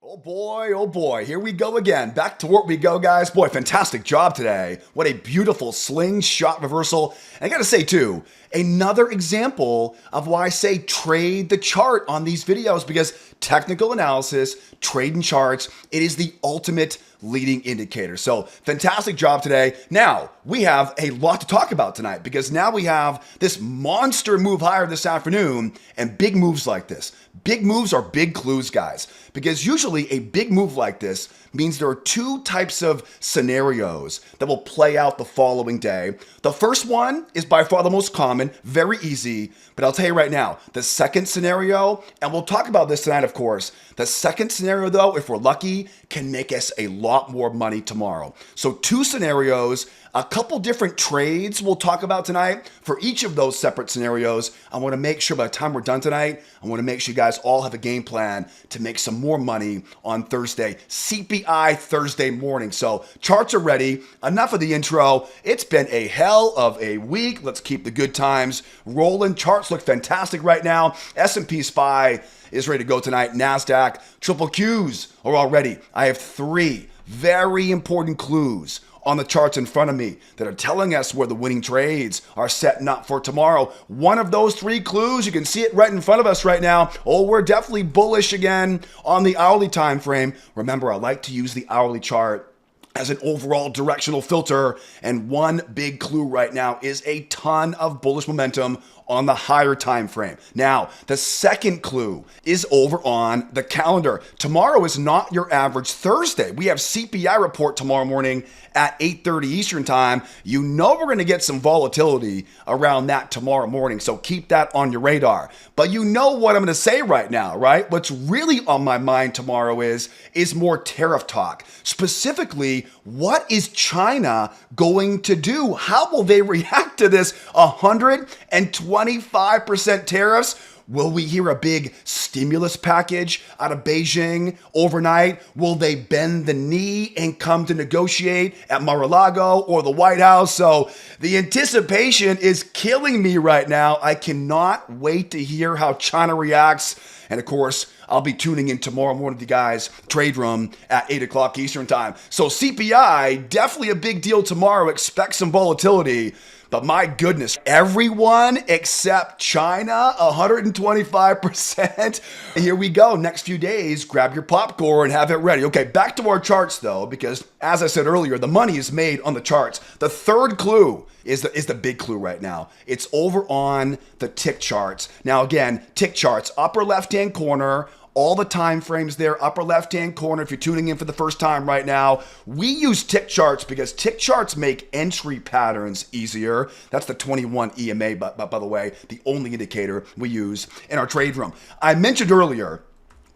Oh boy, here we go again. Back to work we go, guys. Boy, fantastic job today. What a beautiful slingshot reversal. And I gotta say, too, another example of why I say trade the chart on these videos because technical analysis, trading charts, it is the ultimate leading indicator. So fantastic job today. Now we have a lot to talk about tonight because now we have this monster move higher this afternoon and big moves like this. Big moves are big clues, guys, because usually a big move like this means there are two types of scenarios that will play out the following day. The first one is by far the most common, very easy, but I'll tell you right now, the second scenario, and we'll talk about this tonight, of course, the second scenario, though, if we're lucky, can make us a lot more money tomorrow. So two scenarios, a couple different trades we'll talk about tonight. For each of those separate scenarios, I want to make sure by the time we're done tonight, I want to make sure you guys all have a game plan to make some more money on Thursday, CPI Thursday morning. So charts are ready. Enough of the intro. It's been a hell of a week. Let's keep the good times rolling. Charts look fantastic right now. S&P SPY is ready to go tonight. NASDAQ, triple Qs are all ready. I have three very important clues on the charts in front of me that are telling us where the winning trades are setting up for tomorrow. One of those three clues, you can see it right in front of us right now. Oh, we're definitely bullish again on the hourly time frame. Remember, I like to use the hourly chart as an overall directional filter. And one big clue right now is a ton of bullish momentum on the higher time frame. Now, the second clue is over on the calendar. Tomorrow is not your average Thursday. We have CPI report tomorrow morning at 8:30 Eastern time. You know we're going to get some volatility around that tomorrow morning, so keep that on your radar. But you know what I'm going to say right now, right? What's really on my mind tomorrow is more tariff talk. Specifically, what is China going to do? How will they react to this 125% tariffs? Will we hear a big stimulus package out of Beijing overnight? Will they bend the knee and come to negotiate at Mar-a-Lago or the White House? So the anticipation is killing me right now. I cannot wait to hear how China reacts. And of course, I'll be tuning in tomorrow morning with you guys, Trade Room at 8 o'clock Eastern time. So CPI, definitely a big deal tomorrow. Expect some volatility. But my goodness, everyone except China, 125%. Here we go. Next few days, grab your popcorn, have it ready. Okay, back to our charts though, because as I said earlier, the money is made on the charts. The third clue is the big clue right now. It's over on the tick charts. Now again, tick charts, upper left-hand corner, all the time frames there, upper left-hand corner. If you're tuning in for the first time right now, we use tick charts because tick charts make entry patterns easier. That's the 21 EMA, but by the way, the only indicator we use in our trade room. I mentioned earlier,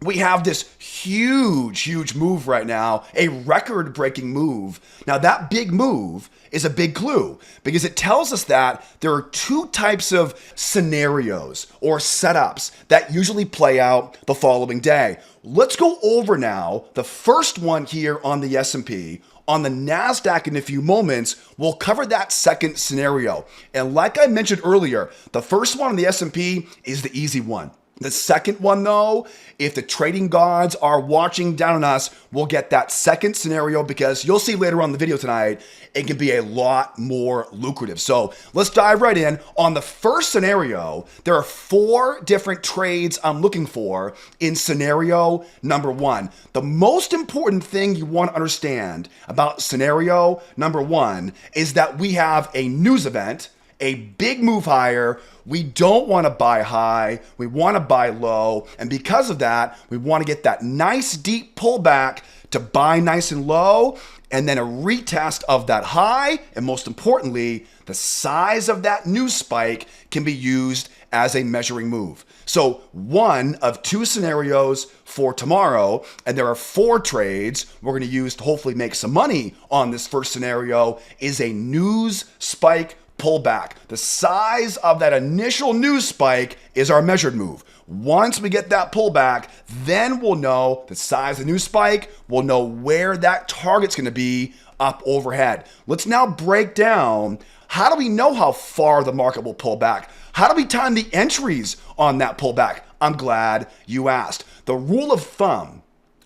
we have this huge move right now, a record-breaking move. Now that big move is a big clue because it tells us that there are two types of scenarios or setups that usually play out the following day. Let's go over now the first one here on the S&P. On the NASDAQ in a few moments, we'll cover that second scenario. And like I mentioned earlier, the first one on the S&P is the easy one. The second one, though, if the trading gods are watching down on us, we'll get that second scenario because you'll see later on in the video tonight, it can be a lot more lucrative. So let's dive right in. On the first scenario, there are four different trades I'm looking for in scenario number one. The most important thing you want to understand about scenario number one is that we have a news event, a big move higher. We don't want to buy high. We want to buy low. And because of that, we want to get that nice deep pullback to buy nice and low, and then a retest of that high. And most importantly, the size of that news spike can be used as a measuring move. So one of two scenarios for tomorrow, and there are four trades we're going to use to hopefully make some money on this first scenario, is a news spike pullback. The size of that initial news spike is our measured move. Once we get that pullback, then we'll know the size of the news spike. We'll know where that target's going to be up overhead. Let's now break down, how do we know how far the market will pull back? How do we time the entries on that pullback? I'm glad you asked. The rule of thumb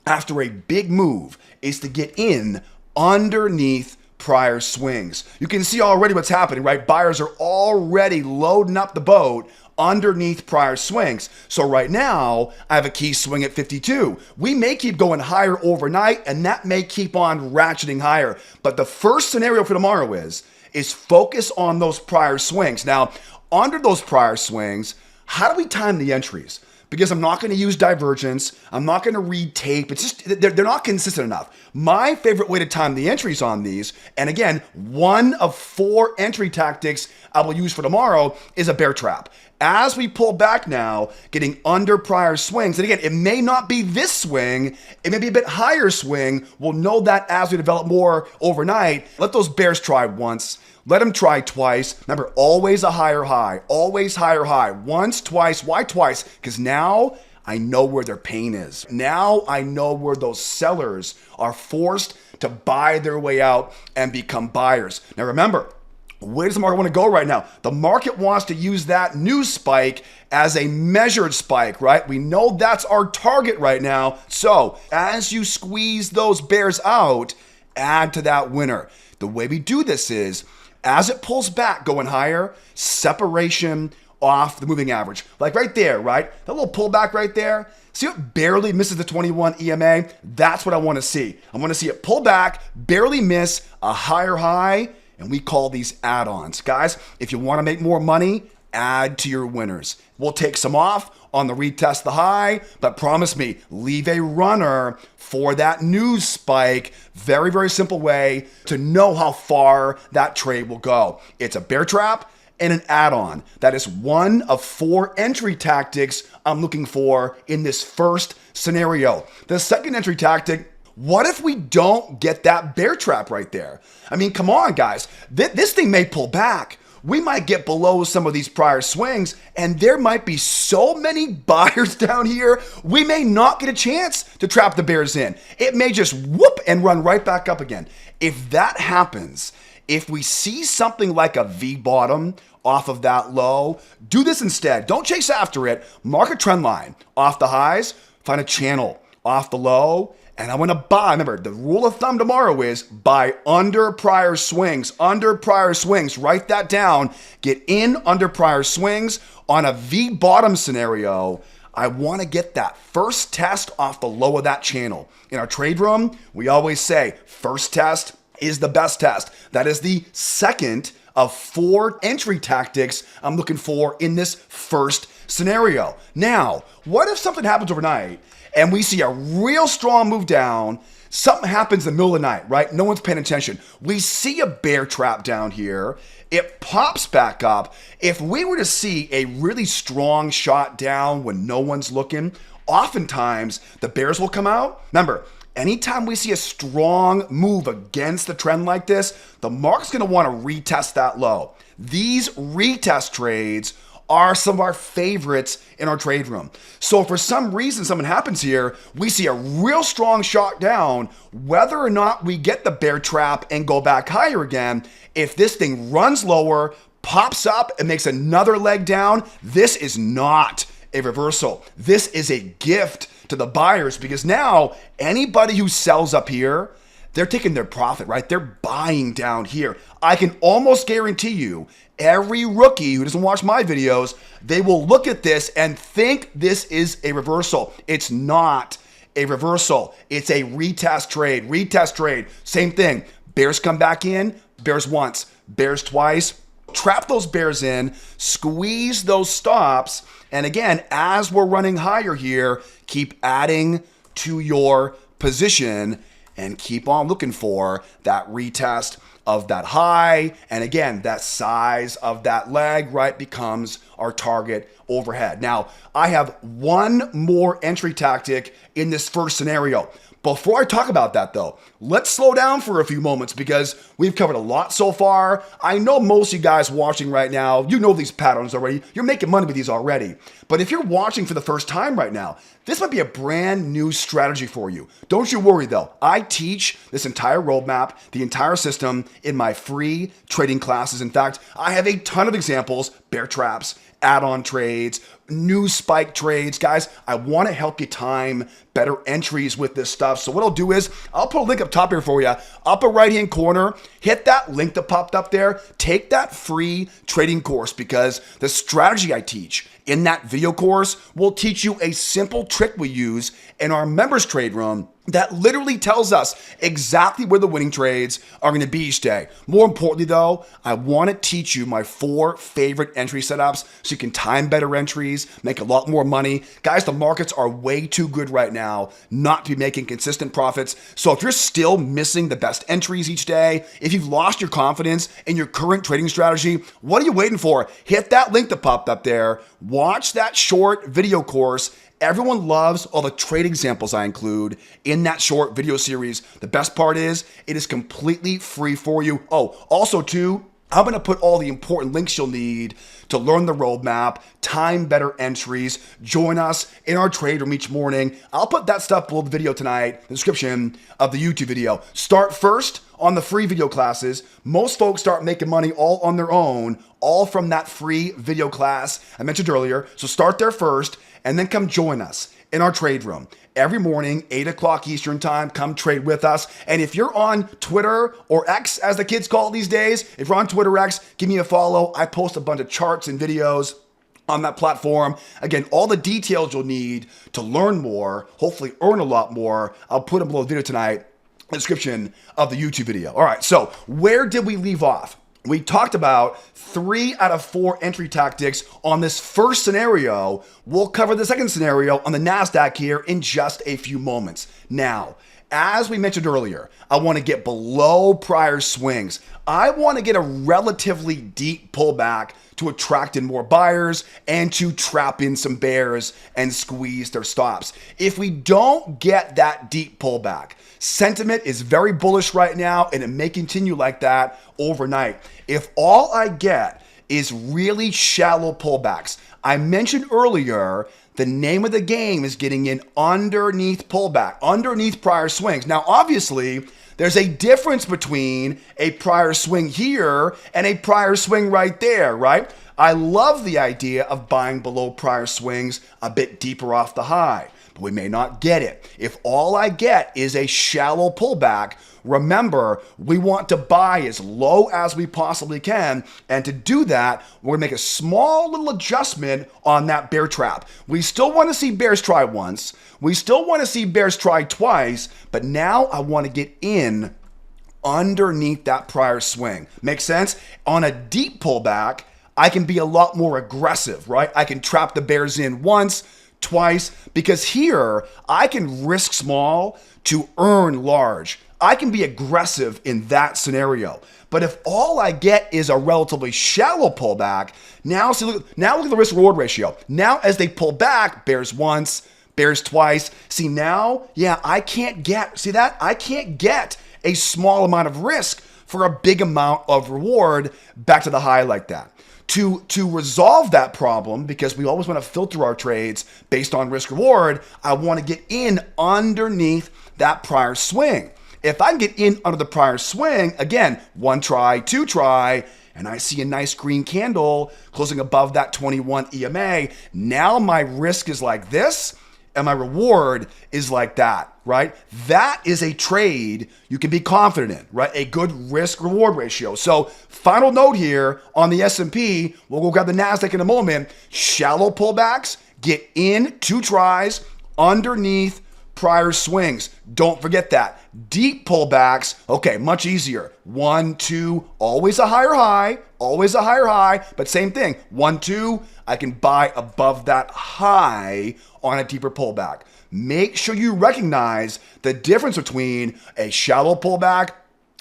after a big move is to get in underneath prior swings. You can see already what's happening, right? Buyers are already loading up the boat underneath prior swings. So right now, I have a key swing at 52. We may keep going higher overnight, and that may keep on ratcheting higher. But the first scenario for tomorrow is focus on those prior swings. Now, under those prior swings, how do we time the entries? Because I'm not going to use divergence. I'm not going to read tape. It's just, they're not consistent enough. My favorite way to time the entries on these, and again, one of 4 entry tactics I will use for tomorrow, is a bear trap. As we pull back now, getting under prior swings, and again, it may not be this swing, it may be a bit higher swing. We'll know that as we develop more overnight. Let those bears try once. Let them try twice. Remember, always a higher high, always higher high. Once, twice. Why twice? Because now I know where their pain is. Now I know where those sellers are forced to buy their way out and become buyers. Now remember, where does the market want to go right now? The market wants to use that news spike as a measured spike, right? We know that's our target right now. So as you squeeze those bears out, add to that winner. The way we do this is, as it pulls back going higher, separation off the moving average. Like right there, right? That little pullback right there. See it barely misses the 21 EMA? That's what I want to see. I want to see it pull back, barely miss a higher high, and we call these add-ons. Guys, if you want to make more money, add to your winners. We'll take some off on the retest the high, but promise me, leave a runner for that news spike. Very, very simple way to know how far that trade will go. It's a bear trap and an add-on. That is one of 4 entry tactics I'm looking for in this first scenario. The second entry tactic, what if we don't get that bear trap right there? I mean, come on, guys. This thing may pull back. We might get below some of these prior swings, and there might be so many buyers down here, we may not get a chance to trap the bears in. It may just whoop and run right back up again. If that happens, if we see something like a V bottom off of that low, do this instead. Don't chase after it. Mark a trend line off the highs, find a channel off the low, and I want to buy. Remember, the rule of thumb tomorrow is buy under prior swings. Under prior swings. Write that down. Get in under prior swings. On a V bottom scenario, I want to get that first test off the low of that channel. In our trade room, we always say first test is the best test. That is the second of 4 entry tactics I'm looking for in this first scenario. Now, what if something happens overnight and we see a real strong move down? Something happens in the middle of the night, right? No one's paying attention. We see a bear trap down here. It pops back up. If we were to see a really strong shot down when no one's looking, oftentimes the bears will come out. Remember, anytime we see a strong move against the trend like this, the market's going to want to retest that low. These retest trades are some of our favorites in our trade room. So if for some reason something happens here, we see a real strong shot down, whether or not we get the bear trap and go back higher again, if this thing runs lower, pops up and makes another leg down, this is not a reversal. This is a gift to the buyers, because now anybody who sells up here, they're taking their profit, right? They're buying down here. I can almost guarantee you, every rookie who doesn't watch my videos, they will look at this and think this is a reversal. It's not a reversal. It's a retest trade. Retest trade. Same thing. Bears come back in, bears once, bears twice. Trap those bears in, squeeze those stops, and again, as we're running higher here, keep adding to your position and keep on looking for that retest of that high. And again, that size of that leg, right, becomes our target overhead. Now, I have one more entry tactic in this first scenario. Before I talk about that though, let's slow down for a few moments because we've covered a lot so far. I know most of you guys watching right now, you know these patterns already. You're making money with these already. But if you're watching for the first time right now, this might be a brand new strategy for you. Don't you worry though. I teach this entire roadmap, the entire system in my free trading classes. In fact, I have a ton of examples bear traps, add-on trades, new spike trades. Guys, I want to help you time better entries with this stuff. So what I'll do is I'll put a link up top here for you. Upper right-hand corner, hit that link that popped up there. Take that free trading course, because the strategy I teach in that video course will teach you a simple trick we use in our members trade room that literally tells us exactly where the winning trades are going to be each day. More importantly though, I want to teach you my 4 favorite entry setups so you can time better entries, make a lot more money. Guys, the markets are way too good right now not to be making consistent profits. So if you're still missing the best entries each day, if you've lost your confidence in your current trading strategy, what are you waiting for? Hit that link that popped up there. Watch that short video course. Everyone loves all the trade examples I include in that short video series. The best part is it is completely free for you. Oh, also too, I'm going to put all the important links you'll need to learn the roadmap, time better entries, join us in our trade room each morning. I'll put that stuff below the video tonight, in the description of the YouTube video. Start first on the free video classes. Most folks start making money all on their own, all from that free video class I mentioned earlier. So start there first and then come join us in our trade room. Every morning, 8 o'clock Eastern time, come trade with us. And if you're on Twitter or X, as the kids call it these days, if you're on Twitter or X, give me a follow. I post a bunch of charts and videos on that platform. Again, all the details you'll need to learn more, hopefully earn a lot more, I'll put them below the video tonight, in the description of the YouTube video. All right, so where did we leave off? We talked about 3 out of 4 entry tactics on this first scenario. We'll cover the second scenario on the NASDAQ here in just a few moments. Now, as we mentioned earlier, I want to get below prior swings. I want to get a relatively deep pullback to attract in more buyers and to trap in some bears and squeeze their stops. If we don't get that deep pullback, sentiment is very bullish right now and it may continue like that overnight. If all I get is really shallow pullbacks, I mentioned earlier, the name of the game is getting in underneath pullback, underneath prior swings. Now, obviously, there's a difference between a prior swing here and a prior swing right there, right? I love the idea of buying below prior swings a bit deeper off the high, but we may not get it. If all I get is a shallow pullback, remember, we want to buy as low as we possibly can. And to do that, we're gonna make a small little adjustment on that bear trap. We still wanna see bears try once. We still wanna see bears try twice, but now I wanna get in underneath that prior swing. Make sense? On a deep pullback, I can be a lot more aggressive, right? I can trap the bears in once, twice, because here I can risk small to earn large. I can be aggressive in that scenario. But if all I get is a relatively shallow pullback, now look at the risk reward ratio. Now as they pull back, bears once, bears twice. See now, yeah, I can't get a small amount of risk for a big amount of reward back to the high like that. To resolve that problem, because we always want to filter our trades based on risk reward, I want to get in underneath that prior swing. If I can get in under the prior swing, again, 1 try, 2 try, and I see a nice green candle closing above that 21 EMA, now my risk is like this and my reward is like that, right? That is a trade you can be confident in, right? A good risk reward ratio. So final note here on the S&P, we'll go grab the NASDAQ in a moment. Shallow pullbacks, get in 2 tries underneath prior swings. Don't forget that. Deep pullbacks, okay, much easier. 1, 2, always a higher high, but same thing. 1, 2, I can buy above that high on a deeper pullback. Make sure you recognize the difference between a shallow pullback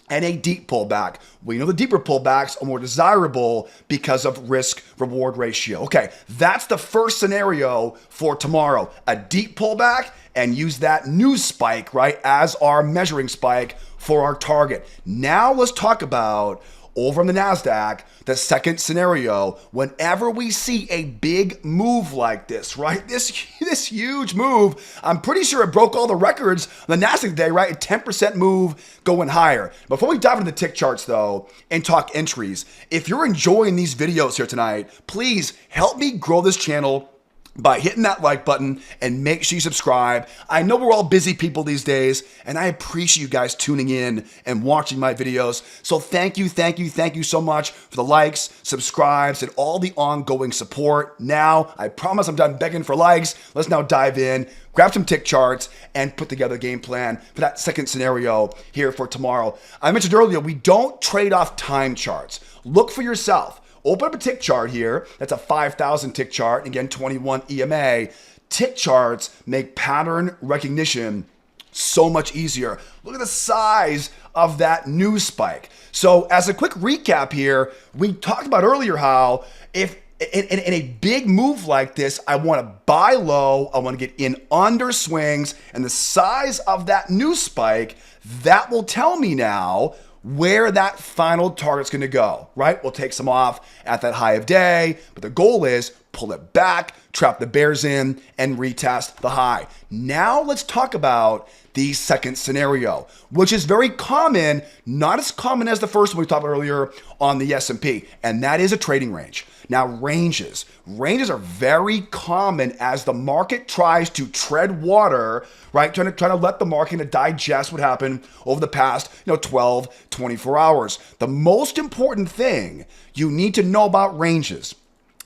and a deep pullback. We know the deeper pullbacks are more desirable because of risk reward ratio. Okay, that's the first scenario for tomorrow. A deep pullback, and use that new spike, right, as our measuring spike for our target. Now let's talk about over on the NASDAQ, the second scenario, whenever we see a big move like this, right? This huge move, I'm pretty sure it broke all the records on the NASDAQ today, right? A 10% move going higher. Before we dive into the tick charts though, and talk entries, if you're enjoying these videos here tonight, please help me grow this channel by hitting that like button and make sure you subscribe. I know we're all busy people these days, and I appreciate you guys tuning in and watching my videos. So thank you so much for the likes, subscribes, and all the ongoing support. Now, I promise I'm done begging for likes. Let's now dive in, grab some tick charts, and put together a game plan for that second scenario here for tomorrow. I mentioned earlier, we don't trade off time charts. Look for yourself. Open up a tick chart here. That's a 5,000 tick chart. Again, 21 EMA. Tick charts make pattern recognition so much easier. Look at the size of that news spike. So as a quick recap here, we talked about earlier how if in a big move like this, I want to buy low, I want to get in under swings, and the size of that news spike, that will tell me now where that final target's going to go, right? We'll take some off at that high of day, but the goal is pull it back, trap the bears in, and retest the high. Now let's talk about the second scenario, which is very common, not as common as the first one we talked about earlier on the S&P, and that is a trading range. Now, ranges are very common as the market tries to tread water, right? Trying to let the market digest what happened over the past 12, 24 hours. The most important thing you need to know about ranges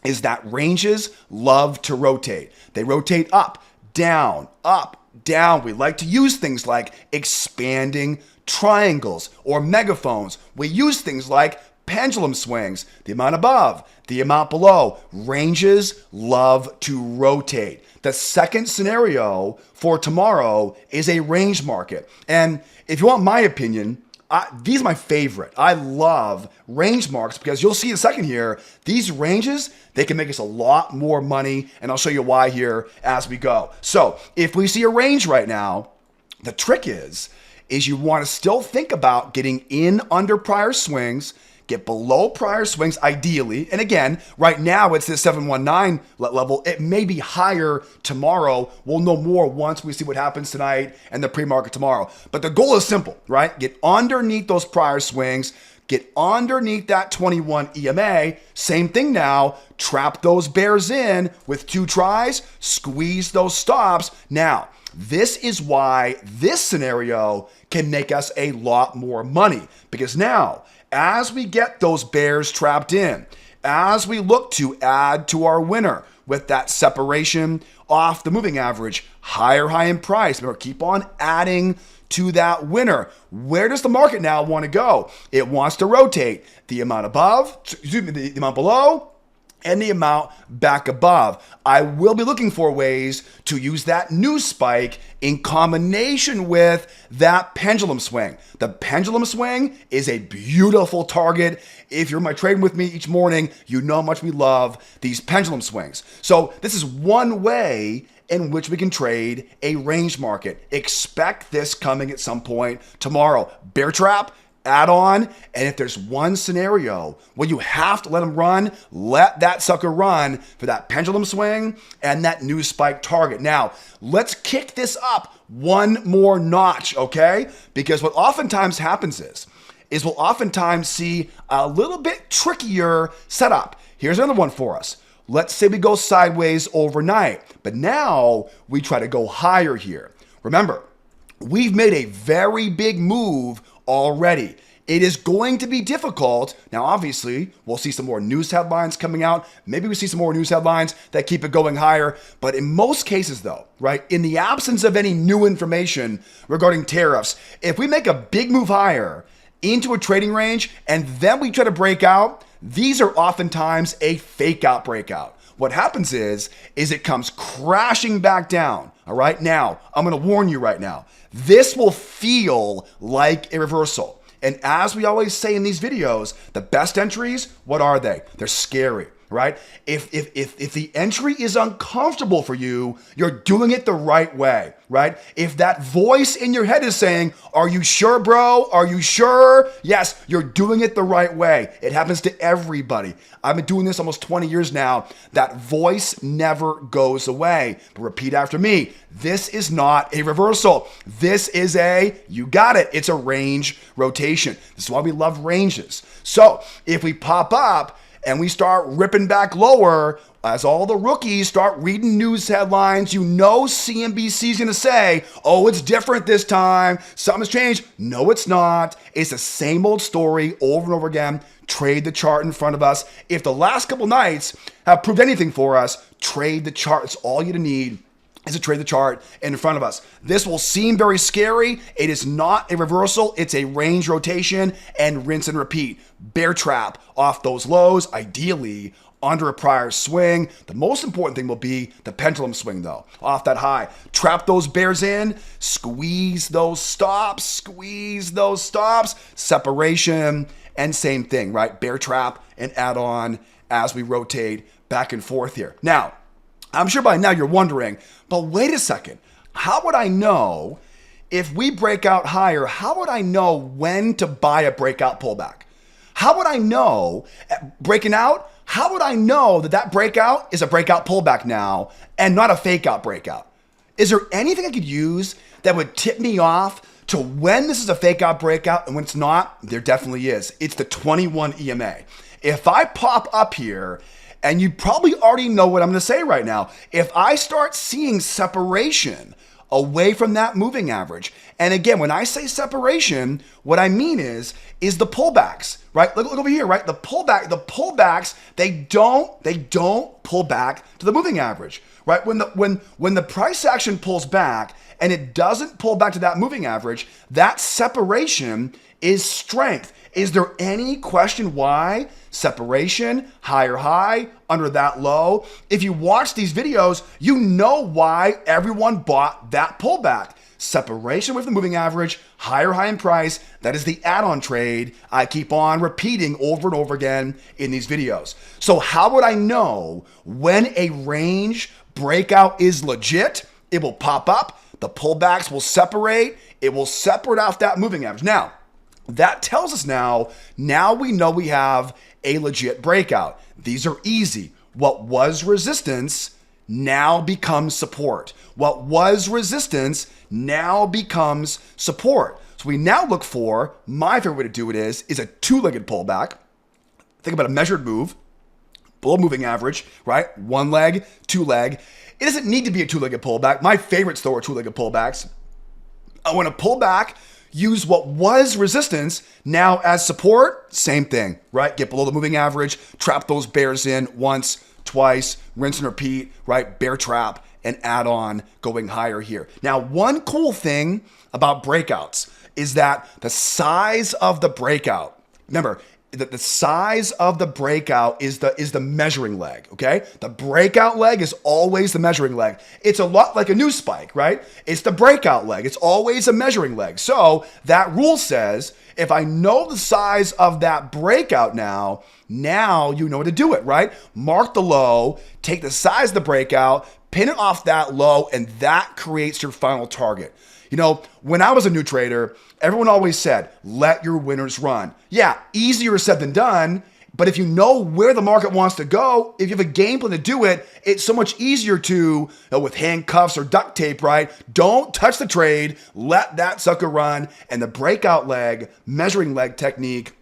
is that ranges love to rotate. They rotate up, down, up, down. We like to use things like expanding triangles or megaphones. We use things like pendulum swings, the amount above, the amount below. Ranges love to rotate. The second scenario for tomorrow is a range market. And if you want my opinion, these are my favorite. I love range marks because you'll see in a second here, these ranges, they can make us a lot more money. And I'll show you why here as we go. So if we see a range right now, the trick is you want to still think about getting in under prior swings, get below prior swings ideally. And again, right now it's this 719 level. It may be higher tomorrow. We'll know more once we see what happens tonight and the pre-market tomorrow. But the goal is simple, right? Get underneath those prior swings, get underneath that 21 EMA. Same thing now. Trap those bears in with 2 tries, squeeze those stops. Now, this is why this scenario can make us a lot more money, because now, as we get those bears trapped in, as we look to add to our winner with that separation off the moving average, higher high in price, remember, keep on adding to that winner. Where does the market now want to go? It wants to rotate the amount above, the amount below, and the amount back above. I will be looking for ways to use that news spike in combination with that pendulum swing. The pendulum swing is a beautiful target. If you're trading with me each morning, you know how much we love these pendulum swings. So this is one way in which we can trade a range market. Expect this coming at some point tomorrow. Bear trap, add on, and if there's one scenario where you have to let them run, let that sucker run for that pendulum swing and that news spike target. Now, let's kick this up one more notch, okay? Because what oftentimes happens is we'll oftentimes see a little bit trickier setup. Here's another one for us. Let's say we go sideways overnight, but now we try to go higher here. Remember, we've made a very big move already. It is going to be difficult. Now, obviously, we'll see some more news headlines coming out. Maybe we see some more news headlines that keep it going higher. But in most cases, though, right, in the absence of any new information regarding tariffs, if we make a big move higher into a trading range and then we try to break out, these are oftentimes a fake out breakout. What happens is it comes crashing back down. All right. Now, I'm going to warn you right now. This will feel like a reversal. And as we always say in these videos, the best entries, what are they? They're scary. right? If the entry is uncomfortable for you, you're doing it the right way, right? If that voice in your head is saying, "Are you sure, bro? Are you sure?" Yes, you're doing it the right way. It happens to everybody. I've been doing this almost 20 years now. That voice never goes away. But repeat after me. This is not a reversal. This is you got it. It's a range rotation. This is why we love ranges. So if we pop up and we start ripping back lower, as all the rookies start reading news headlines, you know CNBC is going to say, "Oh, it's different this time. Something's changed." No, it's not. It's the same old story over and over again. Trade the chart in front of us. If the last couple nights have proved anything for us, trade the chart. It's all you need is to trade the chart in front of us. This will seem very scary. It is not a reversal. It's a range rotation and rinse and repeat. Bear trap off those lows, ideally under a prior swing. The most important thing will be the pendulum swing though, off that high. Trap those bears in, squeeze those stops, separation, and same thing, right? Bear trap and add on as we rotate back and forth here. Now, I'm sure by now you're wondering, but wait a second. How would I know if we break out higher? How would I know when to buy a breakout pullback? How would I know breaking out? How would I know that breakout is a breakout pullback now and not a fake out breakout? Is there anything I could use that would tip me off to when this is a fake out breakout and when it's not? There definitely is. It's the 21 EMA. If I pop up here, and you probably already know what I'm going to say right now, if I start seeing separation away from that moving average, and again, when I say separation, what I mean is the pullbacks, right? Look over here, right? The pullbacks, they don't pull back to the moving average, right? When the price action pulls back and it doesn't pull back to that moving average, that separation is strength. Is there any question why? Separation, higher high, under that low. If you watch these videos, you know why everyone bought that pullback. Separation with the moving average, higher high in price. That is the add-on trade I keep on repeating over and over again in these videos. So how would I know when a range breakout is legit? It will pop up. The pullbacks will separate. It will separate off that moving average. Now, that tells us now we know we have a legit breakout. These are easy. What was resistance now becomes support. What was resistance now becomes support. So we now look for, my favorite way to do it is a two-legged pullback. Think about a measured move, below moving average, right? One leg, two leg. It doesn't need to be a two-legged pullback. My favorites though are two-legged pullbacks. I want to pull back, use what was resistance now as support, same thing, right? Get below the moving average, trap those bears in once, twice, rinse and repeat, right? Bear trap and add on going higher here. Now, one cool thing about breakouts is that the size of the breakout, remember, that the size of the breakout is the measuring leg, okay? The breakout leg is always the measuring leg. It's a lot like a news spike, right? It's the breakout leg. It's always a measuring leg. So that rule says, if I know the size of that breakout now you know to do it, right? Mark the low, take the size of the breakout, pin it off that low, and that creates your final target. You know, when I was a new trader, everyone always said, let your winners run. Yeah, easier said than done, but if you know where the market wants to go, if you have a game plan to do it, it's so much easier to, with handcuffs or duct tape, right? Don't touch the trade, let that sucker run, and the breakout leg, measuring leg technique,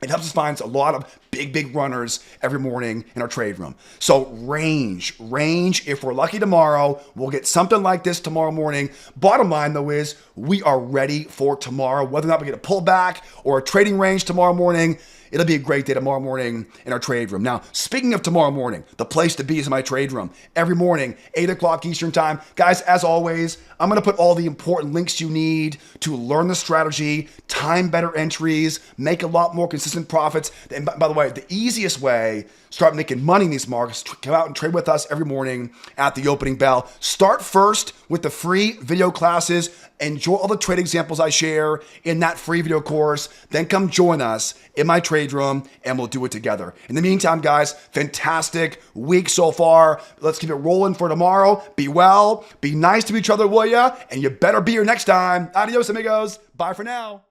it helps us find a lot of big runners every morning in our trade room. So range, if we're lucky tomorrow, we'll get something like this tomorrow morning. Bottom line though is we are ready for tomorrow. Whether or not we get a pullback or a trading range tomorrow morning, it'll be a great day tomorrow morning in our trade room. Now, speaking of tomorrow morning, the place to be is my trade room. Every morning, 8 o'clock Eastern time. Guys, as always, I'm going to put all the important links you need to learn the strategy, time better entries, make a lot more consistent profits. And by the way, way, the easiest way, start making money in these markets, come out and trade with us every morning at the opening bell. Start first with the free video classes. Enjoy all the trade examples I share in that free video course. Then come join us in my trade room and we'll do it together. In the meantime, guys, fantastic week so far. Let's keep it rolling for tomorrow. Be well, be nice to each other, will ya? And you better be here next time. Adios, amigos. Bye for now.